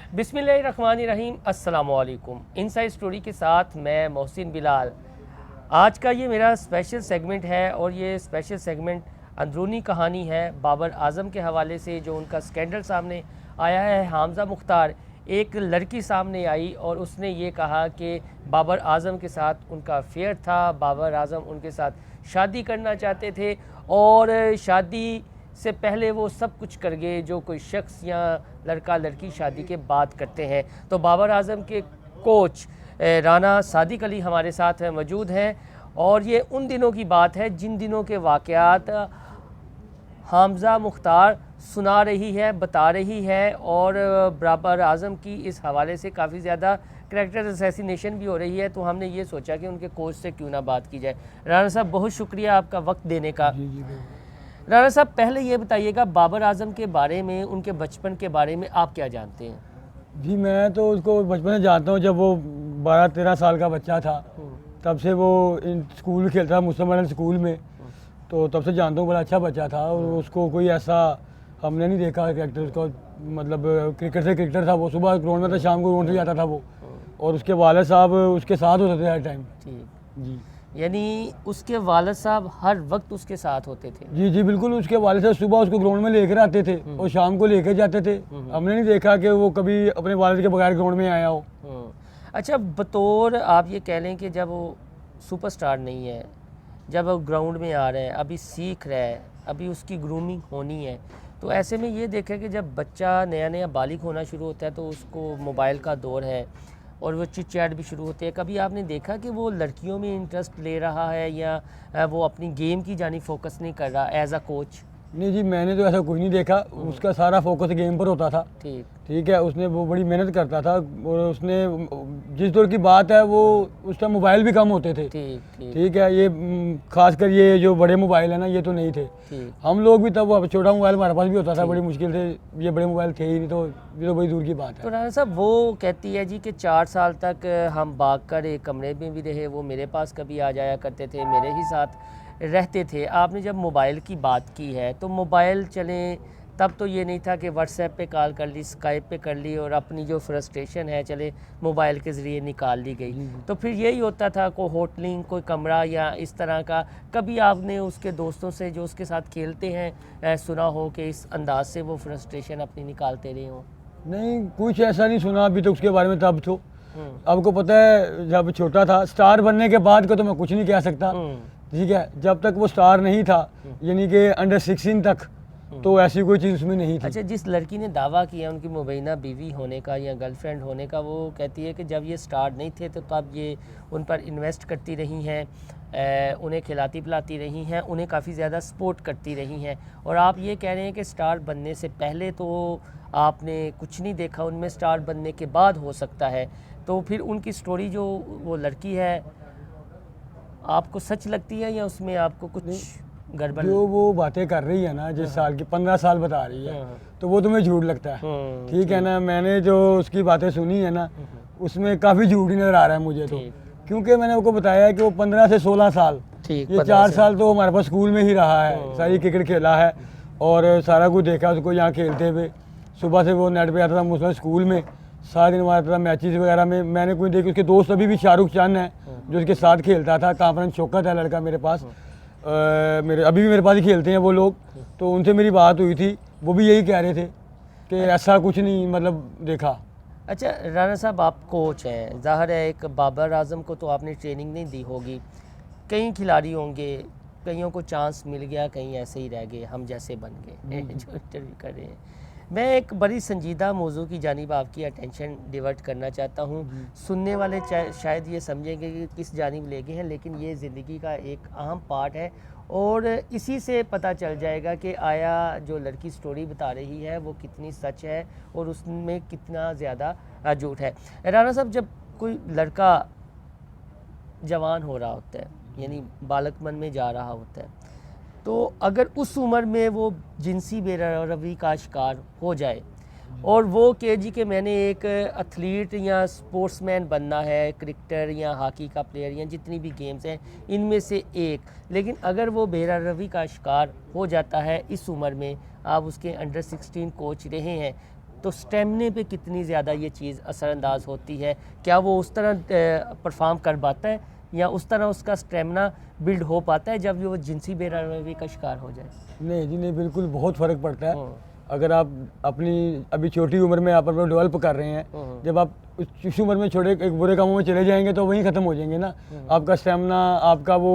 बिस्मिल्लाहिर्रहमानिर्रहीम, अस्सलामु अलैकुम। इनसाइड स्टोरी के साथ मैं मोहसिन बिलाल। आज का ये मेरा स्पेशल सेगमेंट है और ये स्पेशल सेगमेंट अंदरूनी कहानी है बाबर आज़म के हवाले से। जो उनका स्कैंडल सामने आया है, हामज़ा मुख्तार, एक लड़की सामने आई और उसने ये कहा कि बाबर आज़म के साथ उनका अफेयर था, बाबर आज़म उनके साथ शादी करना चाहते थे और शादी से पहले वो सब कुछ कर गए जो कोई शख्स या लड़का लड़की शादी के बाद करते हैं। तो बाबर आज़म के कोच राना सादिक अली हमारे साथ मौजूद हैं और ये उन दिनों की बात है जिन दिनों के वाक़यात हामज़ा मुख्तार सुना रही है, बता रही है और बाबर आज़म की इस हवाले से काफ़ी ज़्यादा करैक्टर असैसिनेशन भी हो रही है। तो हमने ये सोचा कि उनके कोच से क्यों ना बात की जाए। राना साहब, बहुत शुक्रिया आपका वक्त देने का। राना साहब, पहले ये बताइएगा बाबर आज़म के बारे में, उनके बचपन के बारे में आप क्या जानते हैं? जी, मैं तो उसको बचपन से जानता हूँ। जब वो 12-13 साल का बच्चा था तब से वो इन स्कूल खेलता था, मुस्लिम मॉडल स्कूल में। तो तब से जानता हूँ, बड़ा अच्छा बच्चा था और उसको कोई ऐसा हमने नहीं देखा कैरेक्टर उसको। मतलब क्रिकेट से क्रिकेटर था वो, सुबह ग्राउंड में था, शाम को ग्राउंड से जाता था वो। और उसके वालिद साहब उसके साथ होते थे हर टाइम। ठीक जी, यानी उसके वालिद साहब हर वक्त उसके साथ होते थे? जी जी बिल्कुल। उसके वालिद साहब सुबह उसको ग्राउंड में लेकर आते थे और शाम को लेकर जाते थे। हमने नहीं देखा कि वो कभी अपने वालिद के बगैर ग्राउंड में आया हो। अच्छा, बतौर आप ये कह लें कि जब वो सुपरस्टार नहीं है, जब वो ग्राउंड में आ रहा है, अभी सीख रहा है, अभी उसकी ग्रूमिंग होनी है, तो ऐसे में ये देखें कि जब बच्चा नया नया बालिग होना शुरू होता है तो उसको मोबाइल का दौर है और वो चिट चैट भी शुरू होते हैं। कभी आपने देखा कि वो लड़कियों में इंटरेस्ट ले रहा है या वो अपनी गेम की जानी फोकस नहीं कर रहा एज अ कोच? नहीं जी, मैंने तो ऐसा कुछ नहीं देखा। उसका सारा फोकस गेम पर होता था। ठीक है, उसने वो बड़ी मेहनत करता था और उसने जिस दौर की बात है वो उस टाइम मोबाइल भी कम होते थे। ठीक है, ये खासकर ये जो बड़े मोबाइल है ना, ये तो नहीं थे। हम लोग भी तब छोटा मोबाइल हमारे पास भी होता था, बड़ी मुश्किल से। ये बड़े मोबाइल थे ही नहीं, तो ये तो बड़ी दूर की बात है। तो राना साहब, वो कहती है जी कि 4 साल तक हम भाग कर एक कमरे में भी रहे, वो मेरे पास कभी आ जाया करते थे, मेरे ही साथ रहते थे। आपने जब मोबाइल की बात की है तो मोबाइल चलें तब तो ये नहीं था कि व्हाट्सएप पे कॉल कर ली, स्काइप पे कर ली और अपनी जो फ्रस्ट्रेशन है चले मोबाइल के ज़रिए निकाल ली गई। तो फिर यही होता था, कोई होटलिंग, कोई कमरा या इस तरह का। कभी आपने उसके दोस्तों से जो उसके साथ खेलते हैं सुना हो कि इस अंदाज से वो फ्रस्ट्रेशन अपनी निकालते रहे हों? नहीं, कुछ ऐसा नहीं सुना अभी तक उसके बारे में। तब तो आपको पता है, जब छोटा था, स्टार बनने के बाद का तो मैं कुछ नहीं कह सकता। ठीक है, जब तक वो स्टार नहीं था, यानी कि अंडर 16 तक, तो ऐसी कोई चीज़ उसमें नहीं थी। अच्छा, जिस लड़की ने दावा किया उनकी मुबैना बीवी होने का या गर्लफ्रेंड होने का, वो कहती है कि जब ये स्टार नहीं थे तो तब ये उन पर इन्वेस्ट करती रही हैं, उन्हें खिलाती पिलाती रही हैं, उन्हें काफ़ी ज़्यादा सपोर्ट करती रही हैं। और आप ये कह रहे हैं कि स्टार बनने से पहले तो आपने कुछ नहीं देखा, उनमें स्टार बनने के बाद हो सकता है। तो फिर उनकी स्टोरी जो वो लड़की है आपको सच लगती है या उसमें आपको कुछ गड़बड़? जो वो बातें कर रही है ना, जिस साल की 15 साल बता रही है, तो वो तुम्हें झूठ लगता है। ठीक है ना, मैंने जो उसकी बातें सुनी है ना, उसमें काफ़ी झूठ ही नज़र आ रहा है मुझे तो। क्योंकि मैंने आपको बताया है कि वो 15 से 16 साल, ये 4 साल तो हमारे पास स्कूल में ही रहा है, सारी क्रिकेट खेला है और सारा कुछ देखा उसको यहाँ खेलते हुए। सुबह से वो नेट पे आता था मुस्लिम स्कूल में, सारा दिन हमारा था मैचेस वगैरह में। मैंने कोई देखी, उसके दोस्त अभी भी शाहरुख खान है जो उसके साथ खेलता था। कामरान शौकत है लड़का मेरे पास, मेरे अभी भी मेरे पास ही खेलते हैं वो लोग। तो उनसे मेरी बात हुई थी, वो भी यही कह रहे थे कि ऐसा कुछ नहीं मतलब देखा। अच्छा राना साहब, आप कोच हैं, ज़ाहिर है एक बाबर आज़म को तो आपने ट्रेनिंग नहीं दी होगी। कई खिलाड़ी होंगे, कईयों को चांस मिल गया, कहीं ऐसे ही रह गए, हम जैसे बन गए जो इंटरव्यू कर रहे हैं। मैं एक बड़ी संजीदा मौजू की जानिब आपकी अटेंशन डिवर्ट करना चाहता हूँ। सुनने वाले शायद ये समझेंगे कि किस जानिब ले गए हैं, लेकिन ये ज़िंदगी का एक अहम पार्ट है और इसी से पता चल जाएगा कि आया जो लड़की स्टोरी बता रही है वो कितनी सच है और उसमें कितना ज़्यादा झूठ है। राना साहब, जब कोई लड़का जवान हो रहा होता है, यानी बालकपन में जा रहा होता है, तो अगर उस उम्र में वो जिनसी बेरवरी का शिकार हो जाए और वो कहे जी कि मैंने एक एथलीट या स्पोर्ट्समैन बनना है, क्रिकेटर या हॉकी का प्लेयर या जितनी भी गेम्स हैं इनमें से एक, लेकिन अगर वो बेरवरी का शिकार हो जाता है इस उम्र में, आप उसके अंडर 16 कोच रहे हैं, तो स्टेमिने पे कितनी ज़्यादा ये चीज़ असरअंदाज होती है? क्या वो उस तरह परफॉर्म कर पाता है या उस तरह उसका स्टेमिना बिल्ड हो पाता है जब वो जिनसी बेरहमी का शिकार हो जाए? नहीं जी नहीं, बिल्कुल बहुत फ़र्क पड़ता है। अगर आप अपनी अभी छोटी उम्र में आप अपना डेवलप कर रहे हैं, जब आप उस उम्र में छोटे एक बुरे कामों में चले जाएंगे तो वहीं ख़त्म हो जाएंगे ना। आपका स्टेमिना, आपका वो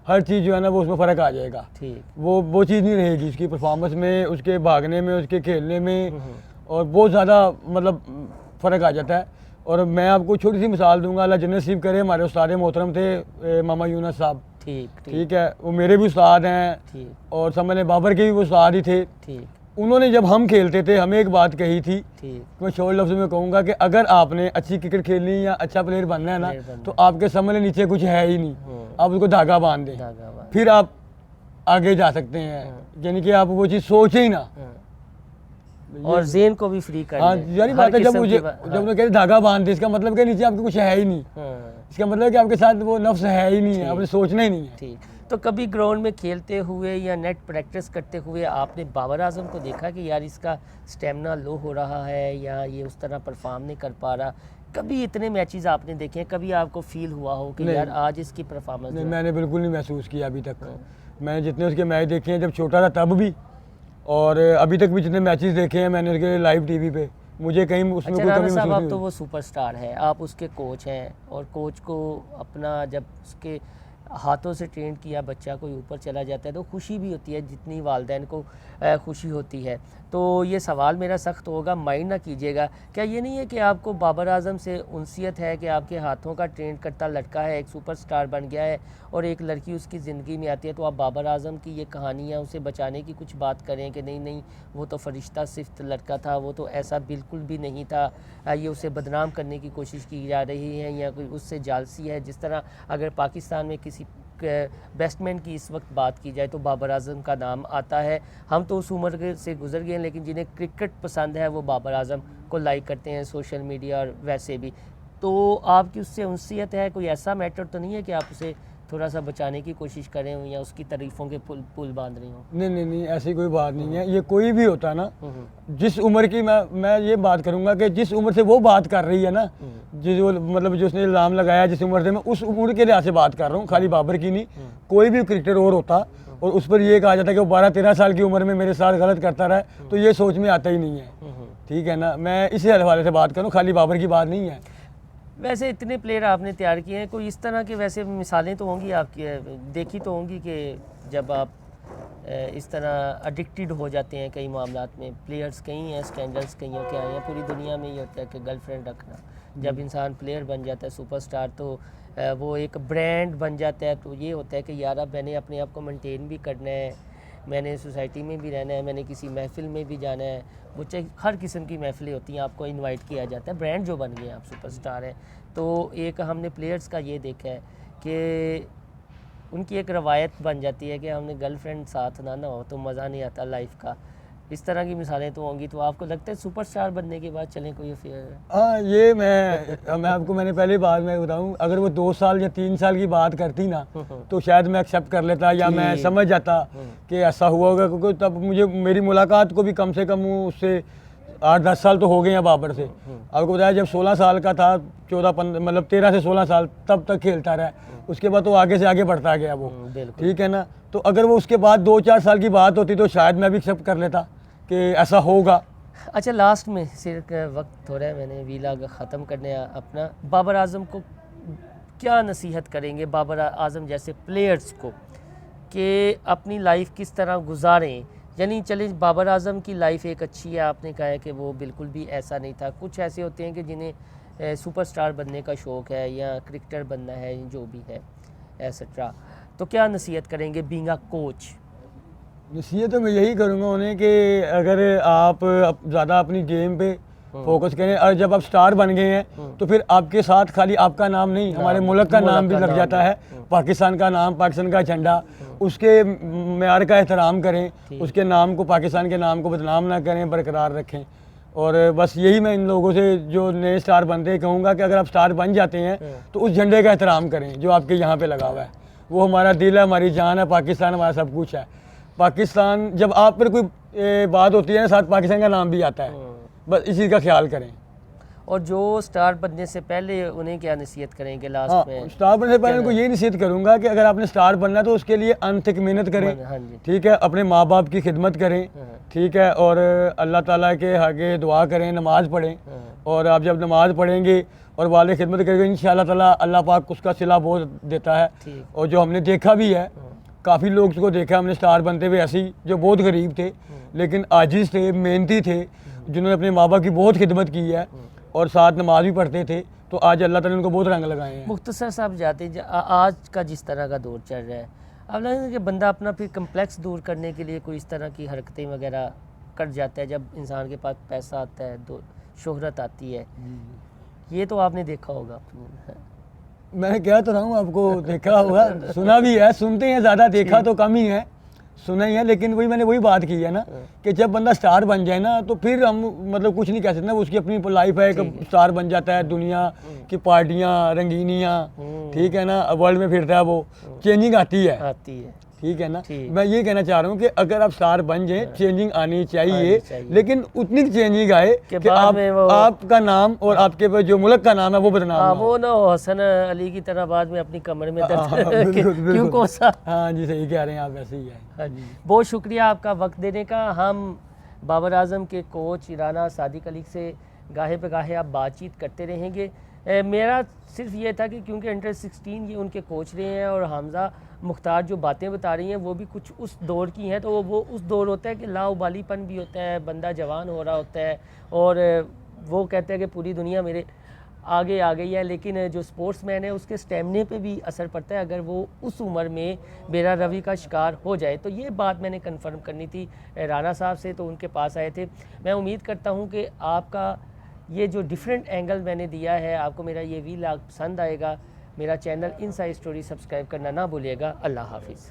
हर चीज़ जो है ना वो उसमें फ़र्क आ जाएगा। ठीक। वो चीज़ नहीं रहेगी उसकी परफॉर्मेंस में, उसके भागने में, उसके खेलने में, और बहुत ज़्यादा मतलब फ़र्क आ जाता है। और मैं आपको छोटी सी मिसाल दूंगा, अल्लाह जन्नत नसीब करे, हमारे उस्ताद मोहतरम थे मामा यूनुस साहब। ठीक है, वो मेरे भी उस्ताद हैं और समझ लें बाबर के भी वो उस्ताद ही थे। ठीक। उन्होंने जब हम खेलते थे हमें एक बात कही थी, मैं शोर लफ्ज़ में कहूँगा कि अगर आपने अच्छी क्रिकेट खेलनी या अच्छा प्लेयर बनना है ना, तो आपके समझ नीचे कुछ है ही नहीं, आप उसको धागा बांध दें, फिर आप आगे जा सकते हैं। यानी कि आप वो चीज़ सोचे ही ना, और ज़हन को भी फ्री कर। हाँ यानी बात है, जब मुझे जब उन्होंने कहते धागा बांध दे, इसका मतलब कि नीचे आपके कुछ है ही नहीं। इसका मतलब कि आपके साथ वो नफ्स है ही नहीं है, आपने सोचना ही नहीं है। ठीक। तो कभी ग्राउंड में खेलते हुए या नेट प्रैक्टिस करते हुए आपने बाबर आजम को देखा कि यार इसका स्टेमिना लो हो रहा है या ये उस तरह परफॉर्म नहीं कर पा रहा? कभी इतने मैचेस आपने देखे हैं, कभी आपको फील हुआ हो कि यार आज इसकी परफॉर्मेंस? नहीं, मैंने बिल्कुल नहीं महसूस किया अभी तक। मैंने जितने उसके मैच देखे हैं, जब छोटा था तब भी, और अभी तक भी जितने मैचेस देखे हैं मैंने उसके लाइव टीवी पे, मुझे कहीं उसमें कोई कमी महसूस नहीं हुई। आप तो वो सुपरस्टार है, आप उसके कोच हैं, और कोच को अपना जब उसके हाथों से ट्रेन किया बच्चा कोई ऊपर चला जाता है तो खुशी भी होती है, जितनी वालिदैन को खुशी होती है। तो ये सवाल मेरा सख्त होगा, माइंड ना कीजिएगा, क्या ये नहीं है कि आपको बाबर आजम से उनसियत है कि आपके हाथों का ट्रेन करता लड़का है, एक सुपरस्टार बन गया है और एक लड़की उसकी ज़िंदगी में आती है, तो आप बाबर आजम की ये कहानियाँ उसे बचाने की कुछ बात करें कि नहीं नहीं वो तो फरिश्ता सिफ्त लड़का था, वो तो ऐसा बिल्कुल भी नहीं था, ये उसे बदनाम करने की कोशिश की जा रही है या कोई उससे जालसी है? जिस तरह अगर पाकिस्तान में किसी बैट्समैन की इस वक्त बात की जाए तो बाबर आजम का नाम आता है। हम तो उस उम्र से गुजर गए हैं, लेकिन जिन्हें क्रिकेट पसंद है वो बाबर आजम को लाइक करते हैं सोशल मीडिया और वैसे भी। तो आपकी उससे उनसियत है, कोई ऐसा मैटर तो नहीं है कि आप उसे थोड़ा सा बचाने की कोशिश करें हो या उसकी तारीफ़ों के पुल बांध रही हो? नहीं नहीं नहीं, ऐसी कोई बात नहीं है। ये कोई भी होता है ना, जिस उम्र की, मैं ये बात करूंगा कि जिस उम्र से वो बात कर रही है ना, जो मतलब जो उसने इल्ज़ाम लगाया जिस उम्र से, मैं उस उम्र के लिहाज से बात कर रहा हूँ, खाली बाबर की नहीं। कोई भी क्रिकेटर और होता और उस पर ये कहा जाता कि वो 12-13 साल की उम्र में मेरे साथ गलत करता रहा, तो ये सोच में आता ही नहीं है। ठीक है ना, मैं इसी हवाले से बात करूँ, खाली बाबर की बात नहीं है। वैसे इतने प्लेयर आपने तैयार किए हैं, कोई इस तरह की वैसे मिसालें तो होंगी आपकी, देखी तो होंगी कि जब आप इस तरह एडिक्टेड हो जाते हैं कई मामलात में, प्लेयर्स कई हैं, स्कैंडल्स कईयों के आए हैं, पूरी दुनिया में ये होता है कि गर्लफ्रेंड रखना, जब इंसान प्लेयर बन जाता है सुपरस्टार तो वो एक ब्रांड बन जाता है, तो ये होता है कि यार अब मैंने अपने आप को मेंटेन भी करना है, मैंने सोसाइटी में भी रहना है, मैंने किसी महफिल में भी जाना है, वो चाहे हर किस्म की महफिलें होती हैं, आपको इनवाइट किया जाता है, ब्रांड जो बन गए आप सुपरस्टार हैं। तो एक हमने प्लेयर्स का ये देखा है कि उनकी एक रवायत बन जाती है कि हमने गर्लफ्रेंड साथ ना हो तो मज़ा नहीं आता लाइफ का। इस तरह की मिसालें तो होंगी। तो आपको लगता है सुपरस्टार बनने के बाद चलें कोई अफेयर? हाँ, ये मैं आपको मैंने पहले बात में बताऊं, अगर वो 2 साल या 3 साल की बात करती ना तो शायद मैं एक्सेप्ट कर लेता या मैं समझ जाता कि ऐसा हुआ होगा, क्योंकि तब मुझे मेरी मुलाकात को भी कम से कम उससे 8-10 साल तो हो गए हैं बाबर से। आपको बताया जब 16 साल का था, 14-15 मतलब 13 से 16 साल तब तक खेलता रहा, उसके बाद तो आगे से आगे बढ़ता गया वो। ठीक है ना, तो अगर वो उसके बाद 2-4 साल की बात होती तो शायद मैं भी एक्सेप्ट कर लेता कि ऐसा होगा। अच्छा, लास्ट में सिर्फ वक्त थोड़ा है, मैंने वीला ख़त्म करने अपना, बाबर आजम को क्या नसीहत करेंगे, बाबर आजम जैसे प्लेयर्स को, कि अपनी लाइफ किस तरह गुजारें? यानी चले बाबर आजम की लाइफ एक अच्छी है, आपने कहा है कि वो बिल्कुल भी ऐसा नहीं था, कुछ ऐसे होते हैं कि जिन्हें सुपरस्टार बनने का शौक़ है या क्रिकेटर बनना है, जो भी है एसेट्रा, तो क्या नसीहत करेंगे बीइंग अ कोच? नसीहत तो मैं यही करूँगा उन्हें कि अगर आप ज़्यादा अपनी गेम पे फोकस करें, और जब आप स्टार बन गए हैं तो फिर आपके साथ खाली आपका नाम नहीं, हमारे मुल्क का नाम भी लग जाता है, पाकिस्तान का नाम, पाकिस्तान का झंडा, उसके मेयार का एहतराम करें, उसके नाम को, पाकिस्तान के नाम को बदनाम ना करें, बरकरार रखें। और बस यही मैं इन लोगों से जो नए स्टार बनते हैं कहूँगा कि अगर आप स्टार बन जाते हैं तो उस झंडे का एहतराम करें जो आपके यहाँ पे लगा हुआ है। वो हमारा दिल है, हमारी जान है, पाकिस्तान हमारा सब कुछ है। पाकिस्तान, जब आप पर कोई बात होती है ना, साथ पाकिस्तान का नाम भी आता है। बस इसी का ख्याल करें। और जो स्टार बनने से पहले उन्हें क्या नसीहत करेंगे लास्ट में? स्टार बनने से पहले उनको यही नसीहत करूंगा कि अगर आपने स्टार बनना है तो उसके लिए अनथिक मेहनत करें। हाँ जी। ठीक है, अपने माँ बाप की खिदमत करें। ठीक है, और अल्लाह ताला के आगे दुआ करें, नमाज़ पढ़ें। और आप जब नमाज़ पढ़ेंगे और वाले खिदमत करेंगे, इंशाअल्लाह ताला अल्लाह पाक उसका सिला बहुत देता है। और जो हमने देखा भी है, काफ़ी लोग को देखा हमने स्टार बनते हुए ऐसे ही, जो बहुत गरीब थे लेकिन आजिज़ थे, मेहनती थे, जिन्होंने अपने माँ बाप की बहुत खिदमत की है और साथ नमाज भी पढ़ते थे, तो आज अल्लाह ताला ने उनको बहुत रंग लगाए हैं। मुख्तसर साहब जाते आज का जिस तरह का दौर चल रहा है, अब लगता है कि बंदा अपना फिर कम्प्लेक्स दूर करने के लिए कोई इस तरह की हरकतें वगैरह कर जाता है। जब इंसान के पास पैसा आता है, तो शोहरत आती है, ये तो आपने देखा होगा। मैं क्या तो रहा हूँ, आपको देखा होगा, सुना भी है, सुनते हैं ज़्यादा, देखा तो कम ही है, सुना ही है। लेकिन मैंने वही बात की है ना कि जब बंदा स्टार बन जाए ना, तो फिर हम मतलब कुछ नहीं कह सकते ना, उसकी अपनी लाइफ है, एक स्टार बन जाता है, दुनिया की पार्टियाँ, रंगीनियाँ, ठीक है ना, वर्ल्ड में फिरता है, वो चेंजिंग आती है। ठीक है ना। मैं ये कहना चाह रहा हूँ कि अगर आप स्टार बन जाए, चेंजिंग आनी चाहिए, लेकिन उतनी चेंजिंग आए कि आपका नाम और आपके जो मुल्क का नाम है वो बदनाम वो ना हो हसन अली की तरह बाद में अपनी कमर में दर्द क्यों कोसा। हाँ जी, सही कह रहे हैं आप, वैसे ही है। हाँ जी, बहुत शुक्रिया आपका वक्त देने का। हम बाबर आजम के कोच राना सादिक अली से गाहे पे गाहे आप बातचीत करते रहेंगे। मेरा सिर्फ ये था कि क्योंकि अंडर 16 ये उनके कोच रहे हैं और हमज़ा मुख्तार जो बातें बता रही हैं वो भी कुछ उस दौर की हैं, तो वो उस दौर होता है कि लाउबालीपन भी होता है, बंदा जवान हो रहा होता है और वो कहते हैं कि पूरी दुनिया मेरे आगे आ गई है, लेकिन जो स्पोर्ट्समैन है उसके स्टेमिने पे भी असर पड़ता है अगर वो उस उम्र में बेरा रवि का शिकार हो जाए। तो ये बात मैंने कंफर्म करनी थी राना साहब से, तो उनके पास आए थे। मैं उम्मीद करता हूँ कि आपका ये जो डिफरेंट एंगल मैंने दिया है, आपको मेरा ये व्लॉग पसंद आएगा। मेरा चैनल इनसाइड स्टोरी सब्सक्राइब करना ना भूलिएगा। अल्लाह हाफिज़।